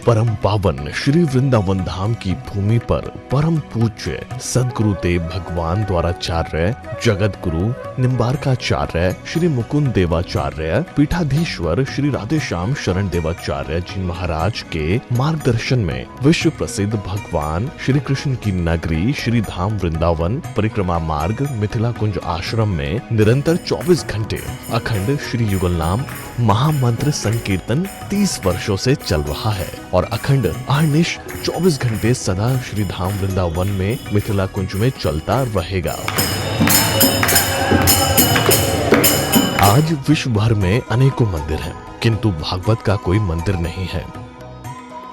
परम पावन श्री वृंदावन धाम की भूमि पर परम पूज्य सदगुरुदेव भगवान द्वाराचार्य जगत गुरु निम्बारकाचार्य श्री मुकुंद देवाचार्य पीठाधीश्वर श्री राधेश्याम शरण देवाचार्य जी महाराज के मार्गदर्शन में विश्व प्रसिद्ध भगवान श्री कृष्ण की नगरी श्री धाम वृंदावन परिक्रमा मार्ग मिथिला कुंज आश्रम में निरंतर 24 घंटे अखंड श्री युगल नाम महामंत्र संकीर्तन 30 वर्षों से चल रहा है और अखंड अहर्निश 24 घंटे सदा श्री धाम वृंदावन में मिथिला कुंज में चलता रहेगा। आज विश्व भर में अनेकों मंदिर हैं, किंतु भागवत का कोई मंदिर नहीं है।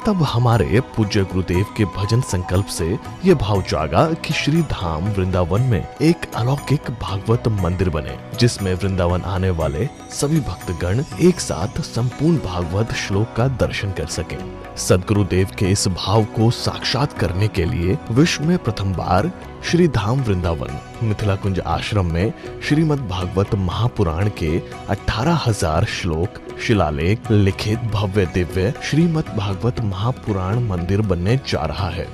तब हमारे पूज्य गुरुदेव के भजन संकल्प से ये भाव जागा कि श्री धाम वृंदावन में एक अलौकिक भागवत मंदिर बने, जिसमें वृंदावन आने वाले सभी भक्तगण एक साथ संपूर्ण भागवत श्लोक का दर्शन कर सकें। सदगुरुदेव के इस भाव को साक्षात करने के लिए विश्व में प्रथम बार श्री धाम वृंदावन मिथिला कुंज आश्रम में श्रीमद् भागवत महापुराण के 18,000 श्लोक शिलालेख लिखित भव्य दिव्य श्रीमद् भागवत महापुराण मंदिर बनने जा रहा है।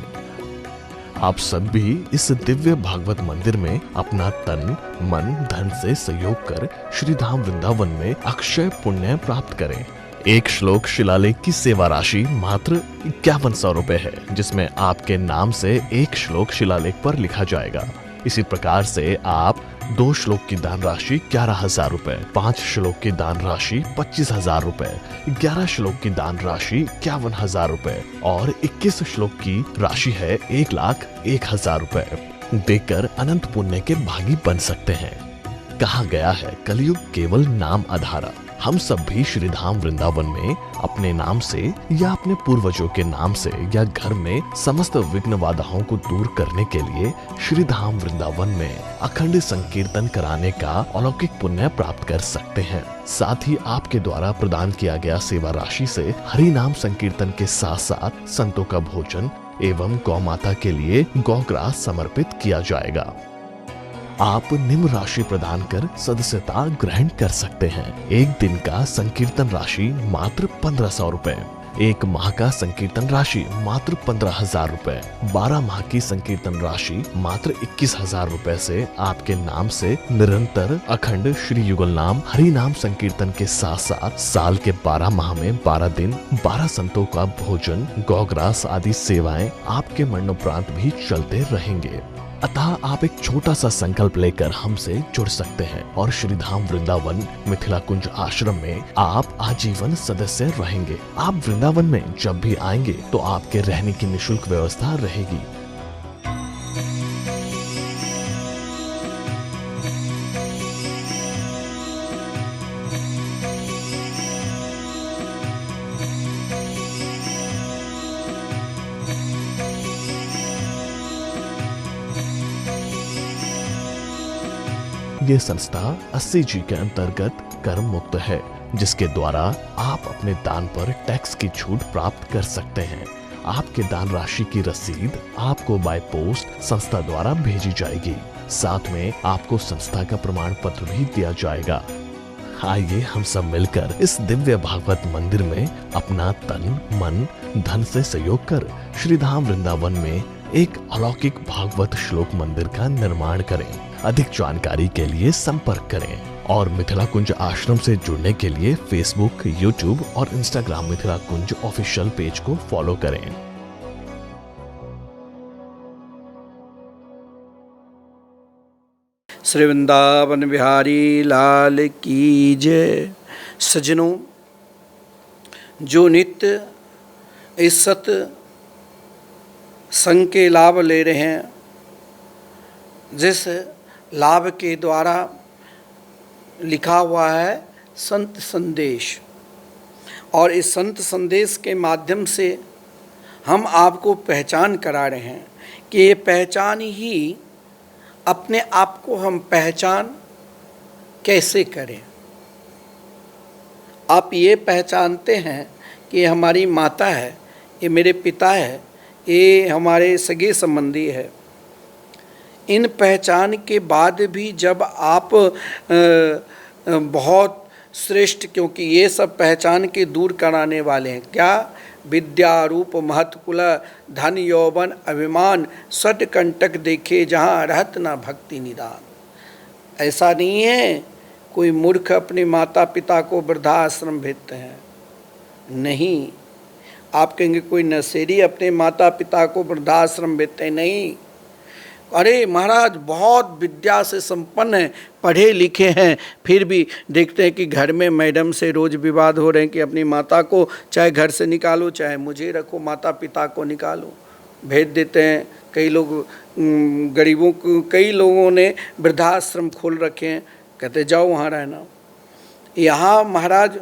आप सब भी इस दिव्य भागवत मंदिर में अपना तन मन धन से सहयोग कर श्री धाम वृंदावन में अक्षय पुण्य प्राप्त करें। एक श्लोक शिलालेख की सेवा राशि मात्र 5100 रुपए है, जिसमें आपके नाम से एक श्लोक शिलालेख पर लिखा जाएगा। इसी प्रकार से आप 2 श्लोक की दान राशि 11,000 रुपए, 5 श्लोक की दान राशि 25,000 रुपए, 11 श्लोक की दान राशि 51,000 रुपए और 21 श्लोक की राशि है 1,01,000 रुपए देकर अनंत पुण्य के भागी बन सकते हैं। कहा गया है कलयुग केवल नाम आधारा। हम सब भी श्री धाम वृंदावन में अपने नाम से या अपने पूर्वजों के नाम से या घर में समस्त विघ्न बाधाओं को दूर करने के लिए श्री धाम वृंदावन में अखंड संकीर्तन कराने का अलौकिक पुण्य प्राप्त कर सकते हैं। साथ ही आपके द्वारा प्रदान किया गया सेवा राशि से हरि नाम संकीर्तन के साथ साथ संतों का भोजन एवं गौ माता के लिए गौग्रास समर्पित किया जाएगा। आप निम्न राशि प्रदान कर सदस्यता ग्रहण कर सकते हैं। एक दिन का संकीर्तन राशि मात्र 1,500 रुपए, एक माह का संकीर्तन राशि मात्र 15,000 रुपए, 12 माह की संकीर्तन राशि मात्र 21,000 रुपए से आपके नाम से निरंतर अखंड श्री युगल नाम हरि नाम संकीर्तन के साथ साथ साल के 12 माह में 12 दिन 12 संतों का भोजन गौग्रास आदि सेवाएं आपके मरणोपरांत भी चलते रहेंगे। अतः आप एक छोटा सा संकल्प लेकर हमसे जुड़ सकते हैं और श्री धाम वृंदावन मिथिला कुंज आश्रम में आप आजीवन सदस्य रहेंगे। आप वृंदावन में जब भी आएंगे तो आपके रहने की निःशुल्क व्यवस्था रहेगी। ये संस्था 80 जी के अंतर्गत कर मुक्त है, जिसके द्वारा आप अपने दान पर टैक्स की छूट प्राप्त कर सकते हैं। आपके दान राशि की रसीद आपको बाय पोस्ट संस्था द्वारा भेजी जाएगी। साथ में आपको संस्था का प्रमाण पत्र भी दिया जाएगा। आइए हम सब मिलकर इस दिव्य भागवत मंदिर में अपना तन मन धन से सहयोग कर श्री धाम वृंदावन में एक अलौकिक भागवत श्लोक मंदिर का निर्माण करें। अधिक जानकारी के लिए संपर्क करें और मिथिला कुंज आश्रम से जुड़ने के लिए फेसबुक, यूट्यूब और इंस्टाग्राम मिथिला कुंज ऑफिशियल पेज को फॉलो करें। श्री वृंदावन बिहारी लाल की जय। सज्जनों, जो नित्य इस सत संग के लाभ ले रहे हैं, जिस लाभ के द्वारा लिखा हुआ है संत संदेश, और इस संत संदेश के माध्यम से हम आपको पहचान करा रहे हैं कि ये पहचान ही अपने आप को हम पहचान कैसे करें। आप ये पहचानते हैं कि ये हमारी माता है, ये मेरे पिता है, ये हमारे सगे संबंधी है। इन पहचान के बाद भी जब आप बहुत श्रेष्ठ, क्योंकि ये सब पहचान के दूर कराने वाले हैं, क्या विद्या रूप महत्कुल धन यौवन अभिमान सट कंटक देखे जहाँ रहत न भक्ति निदान। ऐसा नहीं है कोई मूर्ख अपने माता पिता को वृद्धाश्रम भेजते हैं, नहीं। आप कहेंगे कोई नशेड़ी अपने माता पिता को वृद्धाश्रम भेजते हैं, नहीं। अरे महाराज बहुत विद्या से संपन्न हैं, पढ़े लिखे हैं, फिर भी देखते हैं कि घर में मैडम से रोज विवाद हो रहे हैं कि अपनी माता को चाहे घर से निकालो चाहे मुझे रखो, माता पिता को निकालो, भेज देते हैं। कई लोग गरीबों को, कई लोगों ने वृद्धाश्रम खोल रखे हैं, कहते जाओ वहाँ रहना। यहाँ महाराज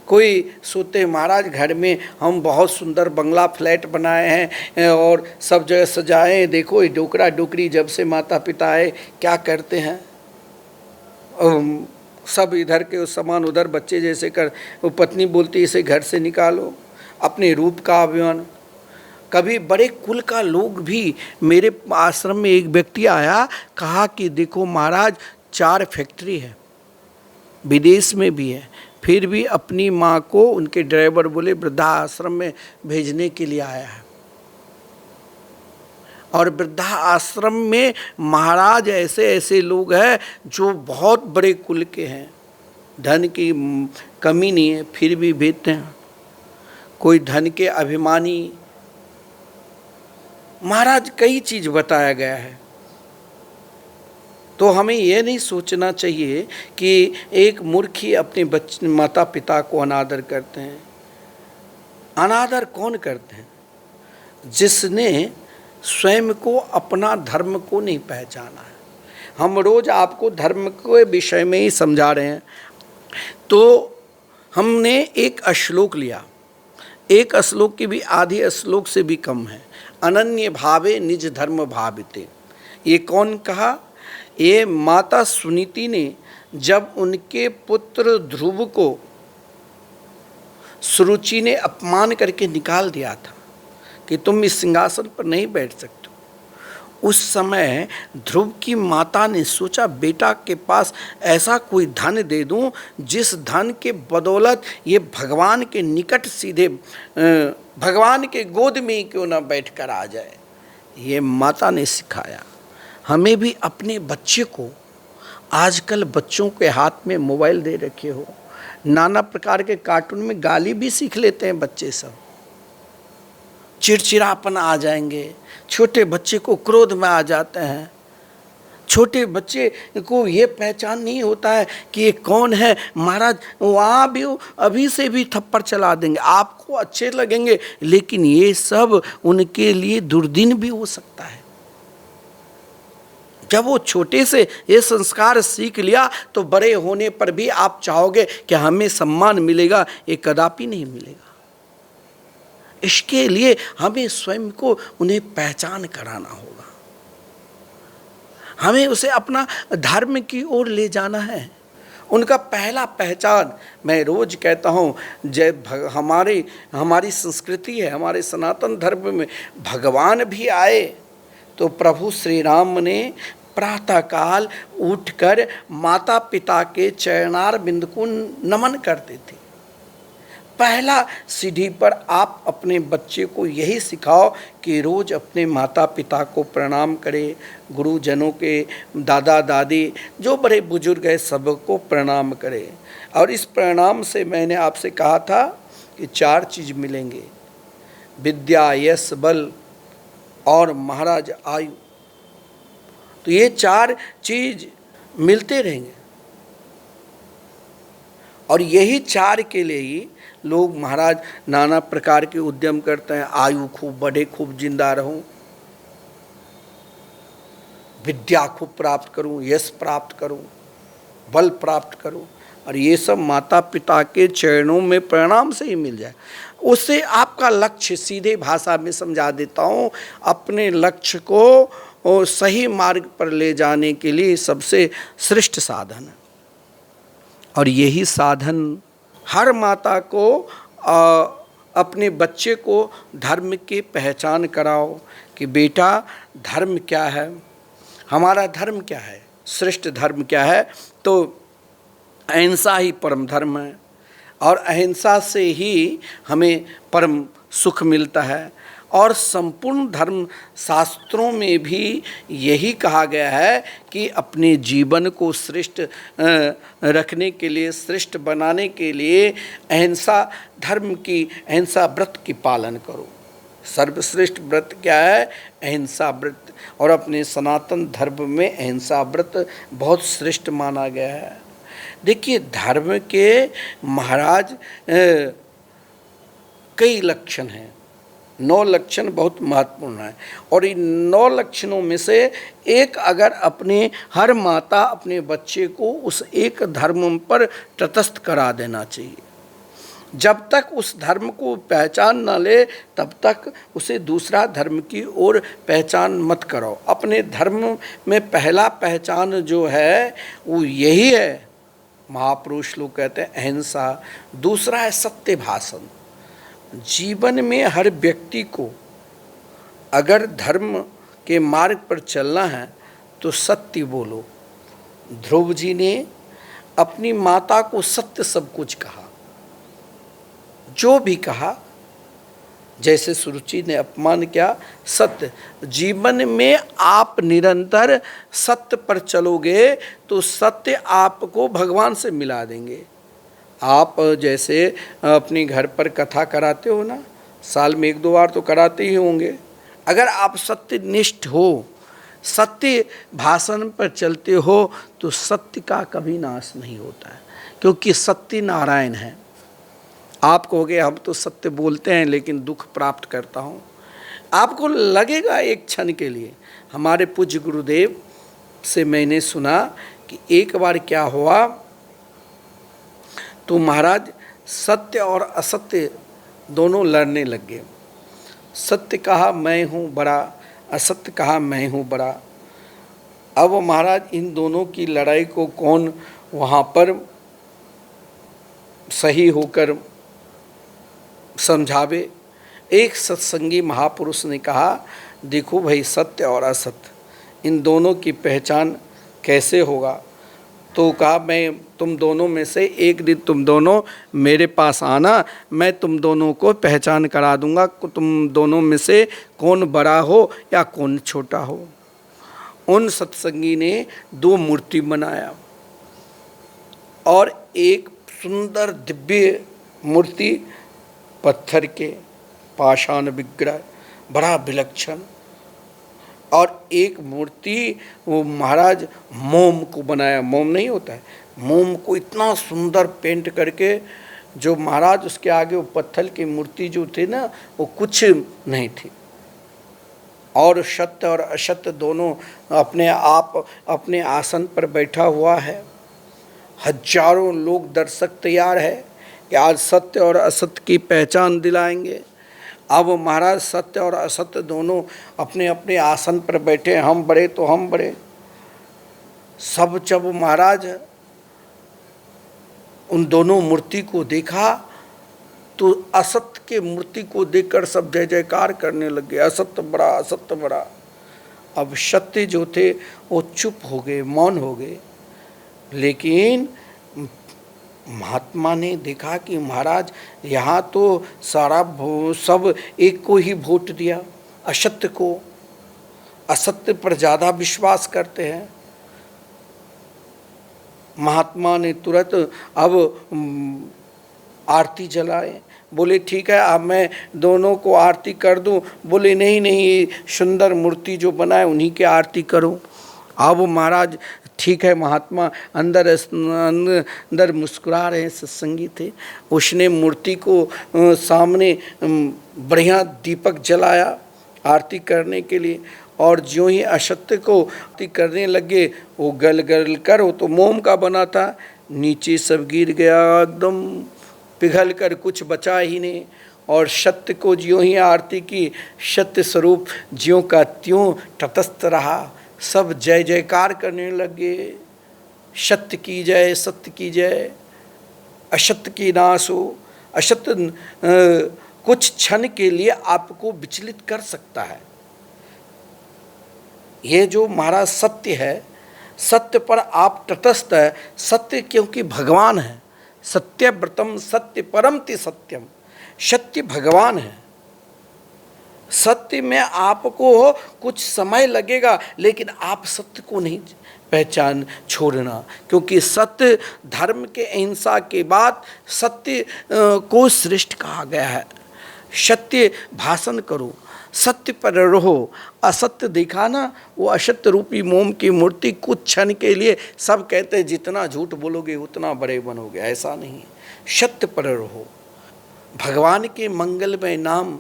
कोई सोते महाराज घर में हम बहुत सुंदर बंगला फ्लैट बनाए हैं और सब जगह सजाए हैं, देखो ये डोकरा डोकरी जब से माता पिता आए क्या करते हैं, सब इधर के सामान उधर बच्चे जैसे कर। वो पत्नी बोलती इसे घर से निकालो, अपने रूप का अभिमान। कभी बड़े कुल का लोग भी, मेरे आश्रम में एक व्यक्ति आया, कहा कि देखो महाराज 4 फैक्ट्री है, विदेश में भी है, फिर भी अपनी माँ को उनके ड्राइवर बोले वृद्धाश्रम में भेजने के लिए आया है। और वृद्धाश्रम में महाराज ऐसे ऐसे लोग हैं जो बहुत बड़े कुल के हैं, धन की कमी नहीं है, फिर भी भेजते हैं। कोई धन के अभिमानी, महाराज कई चीज बताया गया है। तो हमें यह नहीं सोचना चाहिए कि एक मूर्ख ही अपने बच्चे माता पिता को अनादर करते हैं। अनादर कौन करते हैं? जिसने स्वयं को, अपना धर्म को नहीं पहचाना है। हम रोज आपको धर्म के विषय में ही समझा रहे हैं। तो हमने एक श्लोक लिया, एक श्लोक की भी आधी श्लोक से भी कम है, अनन्य भावे निज धर्म भाविते। ये कौन कहा? ये माता सुनीति ने जब उनके पुत्र ध्रुव को सुरुचि ने अपमान करके निकाल दिया था कि तुम इस सिंहासन पर नहीं बैठ सकते, उस समय ध्रुव की माता ने सोचा बेटा के पास ऐसा कोई धन दे दूं जिस धन के बदौलत ये भगवान के निकट सीधे भगवान के गोद में ही क्यों ना बैठ कर आ जाए। ये माता ने सिखाया। हमें भी अपने बच्चे को, आजकल बच्चों के हाथ में मोबाइल दे रखे हो, नाना प्रकार के कार्टून में गाली भी सीख लेते हैं बच्चे, सब चिड़चिड़ापन आ जाएंगे, छोटे बच्चे को क्रोध में आ जाते हैं। छोटे बच्चे को ये पहचान नहीं होता है कि ये कौन है। महाराज वहाँ भी अभी से भी थप्पड़ चला देंगे, आपको अच्छे लगेंगे, लेकिन ये सब उनके लिए दुर्दिन भी हो सकता है। जब वो छोटे से ये संस्कार सीख लिया तो बड़े होने पर भी आप चाहोगे कि हमें सम्मान मिलेगा, ये कदापि नहीं मिलेगा। इसके लिए हमें स्वयं को उन्हें पहचान कराना होगा। हमें उसे अपना धर्म की ओर ले जाना है। उनका पहला पहचान, मैं रोज कहता हूँ, जब हमारी संस्कृति है, हमारे सनातन धर्म में भगवान भी आए तो प्रभु श्री राम ने प्रातःकाल उठकर माता पिता के चरणार बिंद को नमन करते थे। पहला सीढ़ी पर आप अपने बच्चे को यही सिखाओ कि रोज अपने माता पिता को प्रणाम करे, गुरुजनों के, दादा दादी जो बड़े बुजुर्ग हैं सबको प्रणाम करे। और इस प्रणाम से मैंने आपसे कहा था कि 4 चीज़ मिलेंगे, विद्या, यश, बल और महाराज आयु। तो ये 4 चीज मिलते रहेंगे और यही 4 के लिए ही लोग महाराज नाना प्रकार के उद्यम करते हैं। आयु खूब बढ़े, खूब जिंदा रहूं, विद्या खूब प्राप्त करूं, यश प्राप्त करूं, बल प्राप्त करूं, और ये सब माता पिता के चरणों में प्रणाम से ही मिल जाए। उससे आपका लक्ष्य, सीधे भाषा में समझा देता हूँ, अपने लक्ष्य को और सही मार्ग पर ले जाने के लिए सबसे श्रेष्ठ साधन है। और यही साधन हर माता को अपने बच्चे को धर्म की पहचान कराओ कि बेटा धर्म क्या है, हमारा धर्म क्या है, श्रेष्ठ धर्म क्या है। तो अहिंसा ही परम धर्म है। और अहिंसा से ही हमें परम सुख मिलता है। और संपूर्ण धर्म शास्त्रों में भी यही कहा गया है कि अपने जीवन को श्रेष्ठ रखने के लिए, श्रेष्ठ बनाने के लिए अहिंसा धर्म की, अहिंसा व्रत की पालन करो। सर्वश्रेष्ठ व्रत क्या है? अहिंसा व्रत। और अपने सनातन धर्म में अहिंसा व्रत बहुत श्रेष्ठ माना गया है। देखिए, धर्म के महाराज कई लक्षण हैं, 9 लक्षण बहुत महत्वपूर्ण है। और इन 9 लक्षणों में से एक अगर अपने हर माता अपने बच्चे को उस एक धर्म पर तटस्थ करा देना चाहिए। जब तक उस धर्म को पहचान न ले तब तक उसे दूसरा धर्म की ओर पहचान मत करो। अपने धर्म में पहला पहचान जो है वो यही है, महापुरुष लोग कहते हैं अहिंसा। दूसरा है सत्य भाषण। जीवन में हर व्यक्ति को अगर धर्म के मार्ग पर चलना है तो सत्य बोलो। ध्रुव जी ने अपनी माता को सत्य सब कुछ कहा, जो भी कहा। जैसे सुरुचि ने अपमान किया, सत्य। जीवन में आप निरंतर सत्य पर चलोगे तो सत्य आपको भगवान से मिला देंगे। आप जैसे अपने घर पर कथा कराते हो ना, साल में 1-2 बार तो कराते ही होंगे। अगर आप सत्यनिष्ठ हो, सत्य भाषण पर चलते हो तो सत्य का कभी नाश नहीं होता है, क्योंकि सत्य नारायण है। आप कहोगे हम तो सत्य बोलते हैं लेकिन दुख प्राप्त करता हूँ, आपको लगेगा एक क्षण के लिए। हमारे पूज्य गुरुदेव से मैंने सुना कि एक बार क्या हुआ तो महाराज सत्य और असत्य दोनों लड़ने लग गए। सत्य कहा मैं हूँ बड़ा, असत्य कहा मैं हूँ बड़ा। अब महाराज इन दोनों की लड़ाई को कौन वहाँ पर सही होकर समझावे। एक सत्संगी महापुरुष ने कहा, देखो भाई, सत्य और असत्य इन दोनों की पहचान कैसे होगा? तो कहा मैं तुम दोनों में से एक दिन तुम दोनों मेरे पास आना, मैं तुम दोनों को पहचान करा दूंगा, तुम दोनों में से कौन बड़ा हो या कौन छोटा हो। उन सत्संगी ने 2 मूर्ति बनाया और एक सुंदर दिव्य मूर्ति पत्थर के पाषाण विग्रह, बड़ा विलक्षण, और एक मूर्ति वो महाराज मोम को बनाया। मोम नहीं होता है, मोम को इतना सुंदर पेंट करके, जो महाराज उसके आगे वो पत्थर की मूर्ति जो थी ना वो कुछ नहीं थी। और सत्य और असत्य दोनों अपने आप अपने आसन पर बैठा हुआ है। हजारों लोग दर्शक तैयार है कि आज सत्य और असत्य की पहचान दिलाएंगे। अब महाराज सत्य और असत्य दोनों अपने अपने आसन पर बैठे, हम बड़े तो हम बड़े। सब जब महाराज उन दोनों मूर्ति को देखा तो असत्य के मूर्ति को देखकर सब जय जयकार करने लगे, असत्य बड़ा, असत्य बड़ा। अब सत्य जो थे वो चुप हो गए, मौन हो गए। लेकिन महात्मा ने देखा कि महाराज यहाँ तो सारा सब एक को ही वोट दिया, असत्य को। असत्य पर ज़्यादा विश्वास करते हैं। महात्मा ने तुरंत अब आरती जलाए। बोले ठीक है, अब मैं दोनों को आरती कर दूं। बोले नहीं नहीं, ये सुंदर मूर्ति जो बनाए उन्हीं की आरती करो। अब महाराज ठीक है, महात्मा अंदर मुस्कुरा रहे सत्संगी थे। उसने मूर्ति को सामने बढ़िया दीपक जलाया आरती करने के लिए, और ज्यों ही असत्य को आरती करने लगे वो गल गल कर, वो तो मोम का बना था, नीचे सब गिर गया, एकदम पिघल कर कुछ बचा ही नहीं। और सत्य को ज्यों ही आरती की, सत्य स्वरूप ज्यों का त्यों तटस्थ रहा। सब जय जयकार करने लगे, सत्य की जय, सत्य की जय, असत्य की नाश हो। असत्य कुछ क्षण के लिए आपको विचलित कर सकता है। ये जो महाराज सत्य है, सत्य पर आप तटस्थ है। सत्य क्योंकि भगवान है, सत्यव्रतम सत्य परम ति सत्यम। सत्य भगवान है। सत्य में आपको कुछ समय लगेगा, लेकिन आप सत्य को नहीं पहचान छोड़ना, क्योंकि सत्य धर्म के अहिंसा के बाद सत्य को श्रेष्ठ कहा गया है। सत्य भाषण करो, सत्य पर रहो। असत्य देखा ना, वो असत्य रूपी मोम की मूर्ति कुछ क्षण के लिए सब कहते हैं जितना झूठ बोलोगे उतना बड़े बनोगे, ऐसा नहीं। सत्य पर रहो, भगवान के मंगलमय नाम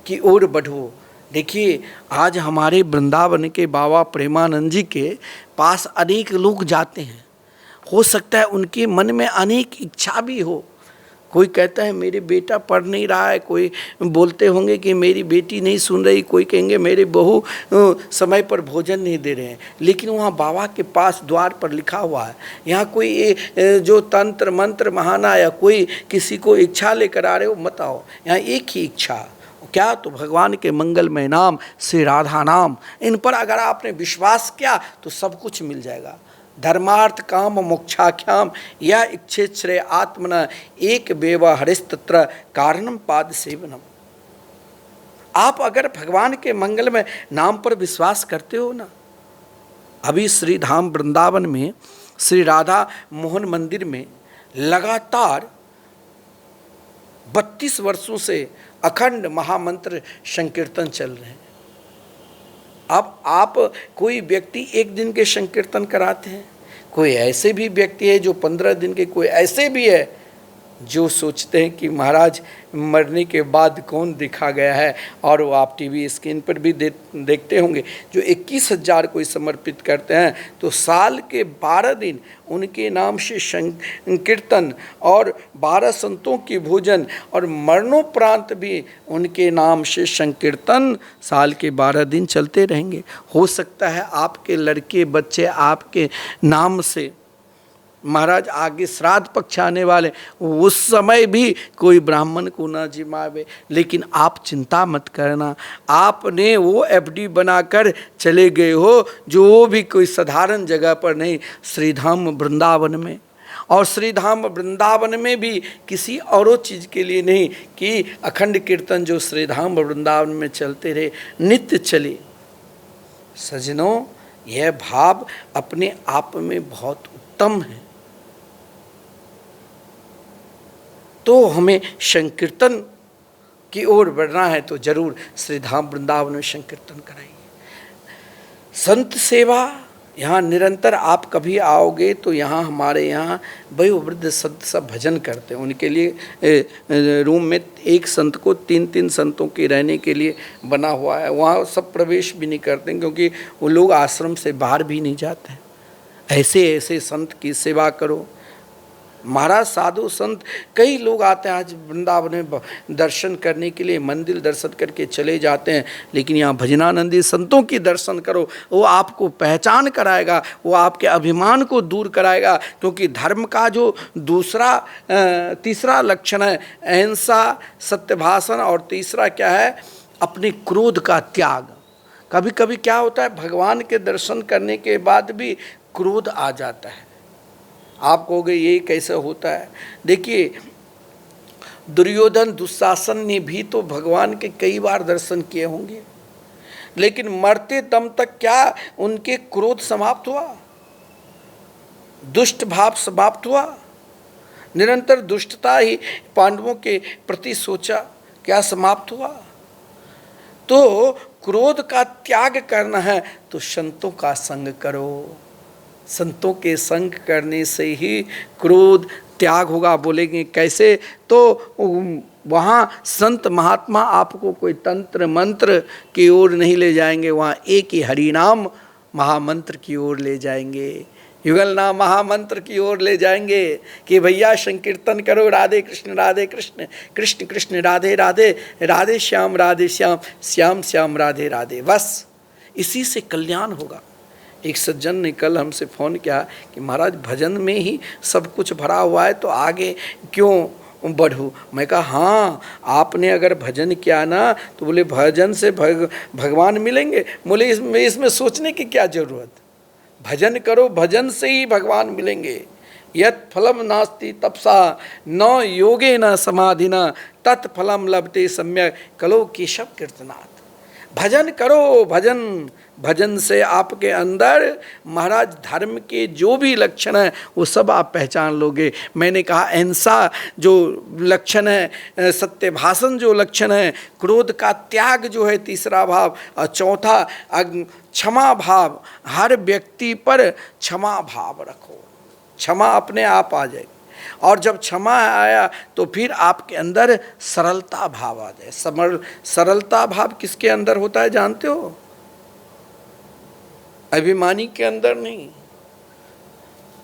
की ओर बढ़ो। देखिए, आज हमारे वृंदावन के बाबा प्रेमानंद जी के पास अनेक लोग जाते हैं। हो सकता है उनके मन में अनेक इच्छा भी हो। कोई कहता है मेरे बेटा पढ़ नहीं रहा है, कोई बोलते होंगे कि मेरी बेटी नहीं सुन रही, कोई कहेंगे मेरे बहू समय पर भोजन नहीं दे रहे हैं। लेकिन वहाँ बाबा के पास द्वार पर लिखा हुआ है, यहाँ कोई जो तंत्र मंत्र महाना या कोई किसी को इच्छा लेकर आ रहे हो मत आओ, यहाँ एक ही इच्छा क्या, तो भगवान के मंगलमय नाम, श्री राधा नाम, इन पर अगर आपने विश्वास किया तो सब कुछ मिल जाएगा। धर्मार्थ काम मोक्षाख्याम या इच्छे श्रेय आत्मना एक व्यवहारिस्तत्र कारणम पाद सेवनम। आप अगर भगवान के मंगलमय नाम पर विश्वास करते हो ना, अभी श्री धाम वृंदावन में श्री राधा मोहन मंदिर में लगातार 32 वर्षों से अखंड महामंत्र संकीर्तन चल रहे हैं। अब आप कोई व्यक्ति एक दिन के संकीर्तन कराते हैं, कोई ऐसे भी व्यक्ति है जो 15 दिन के, कोई ऐसे भी है जो सोचते हैं कि महाराज मरने के बाद कौन दिखा गया है। और वो आप टीवी स्क्रीन पर भी देखते होंगे, जो 21,000 कोई समर्पित करते हैं तो साल के 12 दिन उनके नाम से संकीर्तन और 12 संतों की भोजन और मरणोपरांत भी उनके नाम से संकीर्तन साल के 12 दिन चलते रहेंगे। हो सकता है आपके लड़के बच्चे आपके नाम से, महाराज आगे श्राद्ध पक्ष आने वाले, उस समय भी कोई ब्राह्मण को ना जिमावे, लेकिन आप चिंता मत करना। आपने वो एफडी बनाकर चले गए हो, जो भी कोई साधारण जगह पर नहीं, श्रीधाम वृंदावन में। और श्रीधाम वृंदावन में भी किसी और चीज़ के लिए नहीं कि अखंड कीर्तन जो श्रीधाम वृंदावन में चलते रहे, नित्य चले। सजनों, यह भाव अपने आप में बहुत उत्तम है। तो हमें संकीर्तन की ओर बढ़ना है तो जरूर श्रीधाम वृंदावन में संकीर्तन कराइए। संत सेवा यहाँ निरंतर, आप कभी आओगे तो यहाँ हमारे यहाँ वयोवृद्ध संत सब भजन करते हैं। उनके लिए रूम में एक संत को 3-3 संतों के रहने के लिए बना हुआ है। वहाँ सब प्रवेश भी नहीं करते क्योंकि वो लोग आश्रम से बाहर भी नहीं जाते हैं। ऐसे ऐसे संत की सेवा करो। महाराज साधु संत कई लोग आते हैं आज वृंदावन में दर्शन करने के लिए, मंदिर दर्शन करके चले जाते हैं, लेकिन यहाँ भजनानंदी संतों की दर्शन करो। वो आपको पहचान कराएगा, वो आपके अभिमान को दूर कराएगा। क्योंकि धर्म का जो तीसरा लक्षण है अहिंसा, सत्य भाषण, और तीसरा क्या है, अपने क्रोध का त्याग। कभी कभी क्या होता है, भगवान के दर्शन करने के बाद भी क्रोध आ जाता है। आप कहोगे ये कैसे होता है? देखिए, दुर्योधन दुशासन ने भी तो भगवान के कई बार दर्शन किए होंगे, लेकिन मरते दम तक क्या उनके क्रोध समाप्त हुआ? दुष्ट भाव समाप्त हुआ? निरंतर दुष्टता ही पांडवों के प्रति सोचा, क्या समाप्त हुआ? तो क्रोध का त्याग करना है तो संतों का संग करो। संतों के संग करने से ही क्रोध त्याग होगा। बोलेंगे कैसे? तो वहाँ संत महात्मा आपको कोई तंत्र मंत्र की ओर नहीं ले जाएंगे, वहाँ एक ही हरिनाम महामंत्र की ओर ले जाएंगे, युगल नाम महामंत्र की ओर ले जाएंगे कि भैया संकीर्तन करो, राधे कृष्ण कृष्ण कृष्ण राधे राधे, राधे श्याम श्याम श्याम राधे राधे। बस इसी से कल्याण होगा। एक सज्जन ने कल हमसे फ़ोन किया कि महाराज भजन में ही सब कुछ भरा हुआ है तो आगे क्यों बढ़ूँ? मैं कहा हाँ, आपने अगर भजन किया ना तो बोले भजन से भगवान मिलेंगे। बोले इसमें सोचने की क्या ज़रूरत? भजन करो, भजन से ही भगवान मिलेंगे। यत् फलम नास्ति तपसा न योगे न समाधिना तत्फलम लभते सम्यक कलो केशव कीर्तनात्। भजन करो, भजन, भजन से आपके अंदर महाराज धर्म के जो भी लक्षण है वो सब आप पहचान लोगे। मैंने कहा अहिंसा जो लक्षण है, सत्य भाषण जो लक्षण है, क्रोध का त्याग जो है तीसरा भाव, और चौथा क्षमा भाव। हर व्यक्ति पर क्षमा भाव रखो, क्षमा अपने आप आ जाएगी। और जब क्षमा आया तो फिर आपके अंदर सरलता भाव आ जाए। सरलता भाव किसके अंदर होता है जानते हो? अभिमानी के अंदर नहीं।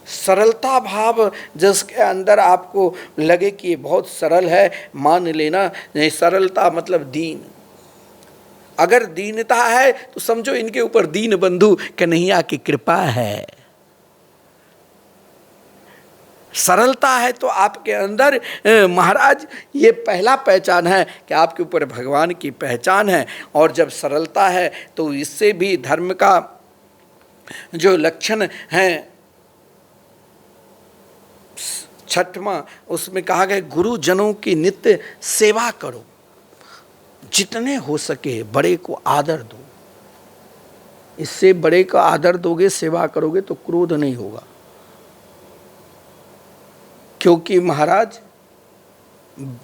सरलता भाव जिसके अंदर आपको लगे कि ये बहुत सरल है, मान लेना। नहीं, सरलता मतलब दीन। अगर दीनता है तो समझो इनके ऊपर दीन बंधु कन्हैया की कृपा है। सरलता है तो आपके अंदर महाराज ये पहला पहचान है कि आपके ऊपर भगवान की पहचान है। और जब सरलता है तो इससे भी धर्म का जो लक्षण है छठवां, उसमें कहा गया गुरुजनों की नित्य सेवा करो, जितने हो सके बड़े को आदर दो। इससे बड़े का आदर दोगे, सेवा करोगे तो क्रोध नहीं होगा। क्योंकि महाराज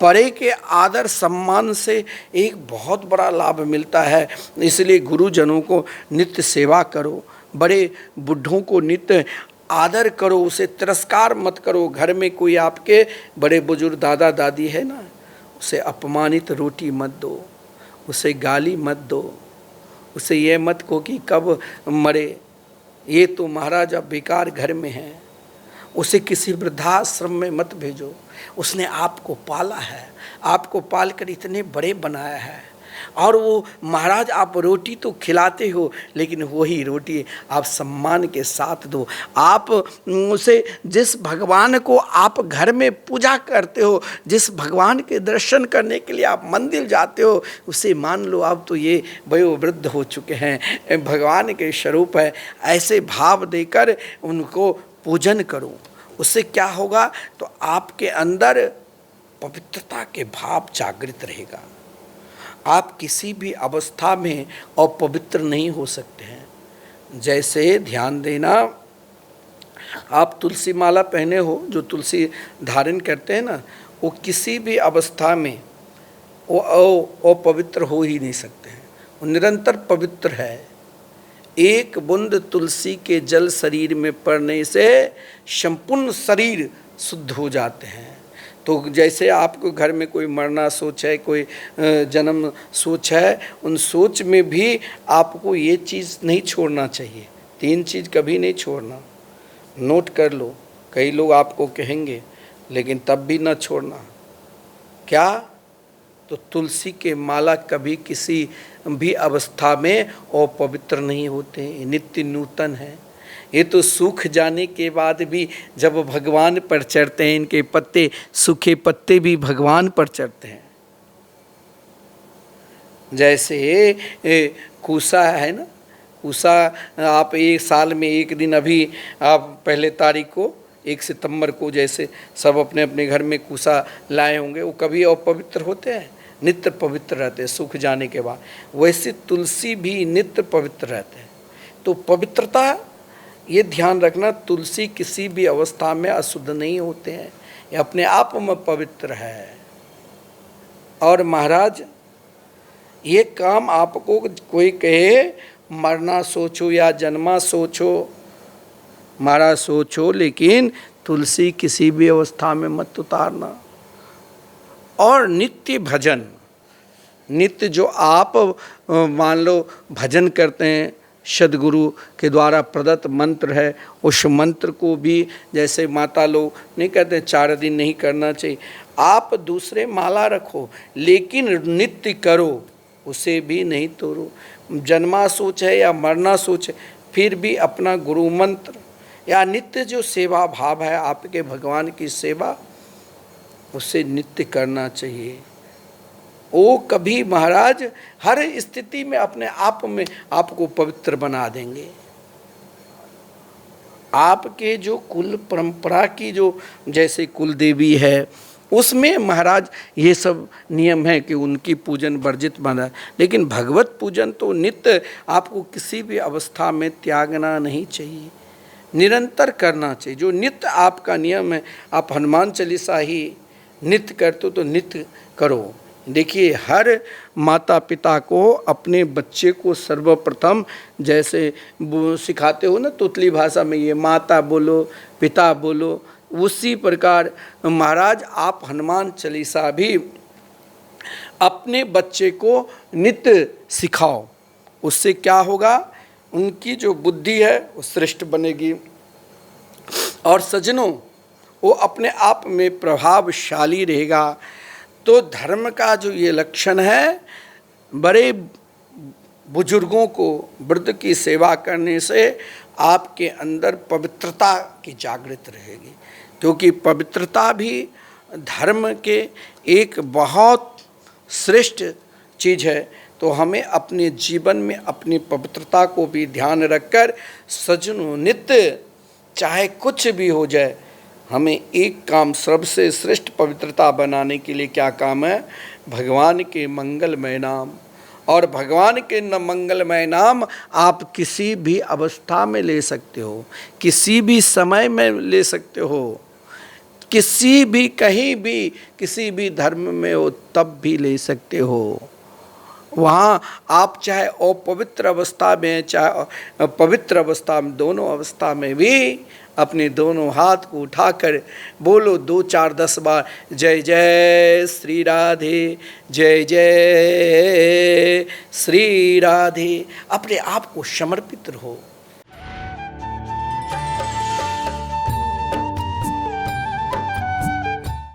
बड़े के आदर सम्मान से एक बहुत बड़ा लाभ मिलता है। इसलिए गुरुजनों को नित्य सेवा करो, बड़े बुढ़ों को नित्य आदर करो, उसे तिरस्कार मत करो। घर में कोई आपके बड़े बुजुर्ग दादा दादी है ना, उसे अपमानित रोटी मत दो, उसे गाली मत दो, उसे ये मत कहो कि कब मरे, ये तो महाराज अब बेकार घर में है। उसे किसी वृद्धाश्रम में मत भेजो। उसने आपको पाला है, आपको पालकर इतने बड़े बनाया है। और वो महाराज आप रोटी तो खिलाते हो, लेकिन वही रोटी आप सम्मान के साथ दो। आप उसे, जिस भगवान को आप घर में पूजा करते हो, जिस भगवान के दर्शन करने के लिए आप मंदिर जाते हो, उसे मान लो अब तो ये वयोवृद्ध हो चुके हैं, भगवान के स्वरूप है। ऐसे भाव देकर उनको पूजन करो। उससे क्या होगा तो आपके अंदर पवित्रता के भाव जागृत रहेगा। आप किसी भी अवस्था में अपवित्र नहीं हो सकते हैं। जैसे ध्यान देना, आप तुलसी माला पहने हो, जो तुलसी धारण करते हैं ना, वो किसी भी अवस्था में वो अपवित्र हो ही नहीं सकते हैं। वो निरंतर पवित्र है। एक बूंद तुलसी के जल शरीर में पड़ने से संपूर्ण शरीर शुद्ध हो जाते हैं। तो जैसे आपको घर में कोई मरना सोच है, कोई जन्म सोच है, उन सोच में भी आपको ये चीज़ नहीं छोड़ना चाहिए। 3 चीज़ कभी नहीं छोड़ना। नोट कर लो, कई लोग आपको कहेंगे, लेकिन तब भी न छोड़ना। क्या? तो तुलसी के माला कभी किसी भी अवस्था में अपवित्र नहीं होते, नित्य नूतन है। ये तो सूख जाने के बाद भी जब भगवान पर चढ़ते हैं, इनके पत्ते, सूखे पत्ते भी भगवान पर चढ़ते हैं। जैसे कूसा है ना, कूसा आप एक साल में एक दिन, अभी आप पहले तारीख को 1 सितंबर को जैसे सब अपने अपने घर में कूसा लाए होंगे, वो कभी अपवित्र होते हैं? नित्य पवित्र रहते हैं सूख जाने के बाद। वैसे तुलसी भी नित्य पवित्र रहते हैं। तो पवित्रता, ये ध्यान रखना, तुलसी किसी भी अवस्था में अशुद्ध नहीं होते हैं, ये अपने आप में पवित्र है। और महाराज ये काम आपको कोई कहे मरना सोचो या जन्मा सोचो, महाराज सोचो, लेकिन तुलसी किसी भी अवस्था में मत उतारना। और नित्य भजन, नित्य जो आप मान लो भजन करते हैं, सदगुरु के द्वारा प्रदत्त मंत्र है, उस मंत्र को भी, जैसे माता लोग नहीं कहते 4 दिन नहीं करना चाहिए, आप दूसरे माला रखो लेकिन नित्य करो, उसे भी नहीं तोड़ो। जन्मा सोच है या मरना सोच है, फिर भी अपना गुरु मंत्र या नित्य जो सेवा भाव है आपके भगवान की सेवा, उसे नित्य करना चाहिए। वो कभी महाराज हर स्थिति में अपने आप में आपको पवित्र बना देंगे। आपके जो कुल परंपरा की जो जैसे कुल देवी है, उसमें महाराज ये सब नियम है कि उनकी पूजन वर्जित माना, लेकिन भगवत पूजन तो नित्य आपको किसी भी अवस्था में त्यागना नहीं चाहिए, निरंतर करना चाहिए। जो नित्य आपका नियम है, आप हनुमान चालीसा ही नित्य करते हो तो नित्य करो। देखिए, हर माता पिता को अपने बच्चे को सर्वप्रथम जैसे सिखाते हो ना तोतली भाषा में, ये माता बोलो पिता बोलो, उसी प्रकार महाराज आप हनुमान चालीसा भी अपने बच्चे को नित्य सिखाओ। उससे क्या होगा, उनकी जो बुद्धि है वो श्रेष्ठ बनेगी और सज्जनों वो अपने आप में प्रभावशाली रहेगा। तो धर्म का जो ये लक्षण है, बड़े बुजुर्गों को वृद्ध की सेवा करने से आपके अंदर पवित्रता की जागृत रहेगी, क्योंकि पवित्रता भी धर्म के एक बहुत श्रेष्ठ चीज़ है। तो हमें अपने जीवन में अपनी पवित्रता को भी ध्यान रखकर सज्जनों नित्य चाहे कुछ भी हो जाए, हमें एक काम सबसे श्रेष्ठ पवित्रता बनाने के लिए क्या काम है, भगवान के मंगलमय नाम। और भगवान के मंगलमय नाम आप किसी भी अवस्था में ले सकते हो, किसी भी समय में ले सकते हो, किसी भी कहीं भी किसी भी धर्म में हो तब भी ले सकते हो। वहाँ आप चाहे अपवित्र अवस्था में चाहे पवित्र अवस्था में, दोनों अवस्था में भी अपने दोनों हाथ को उठाकर बोलो 2 4 10 बार जय जय श्री राधे, जय जय श्री राधे। अपने आप को समर्पित रहो।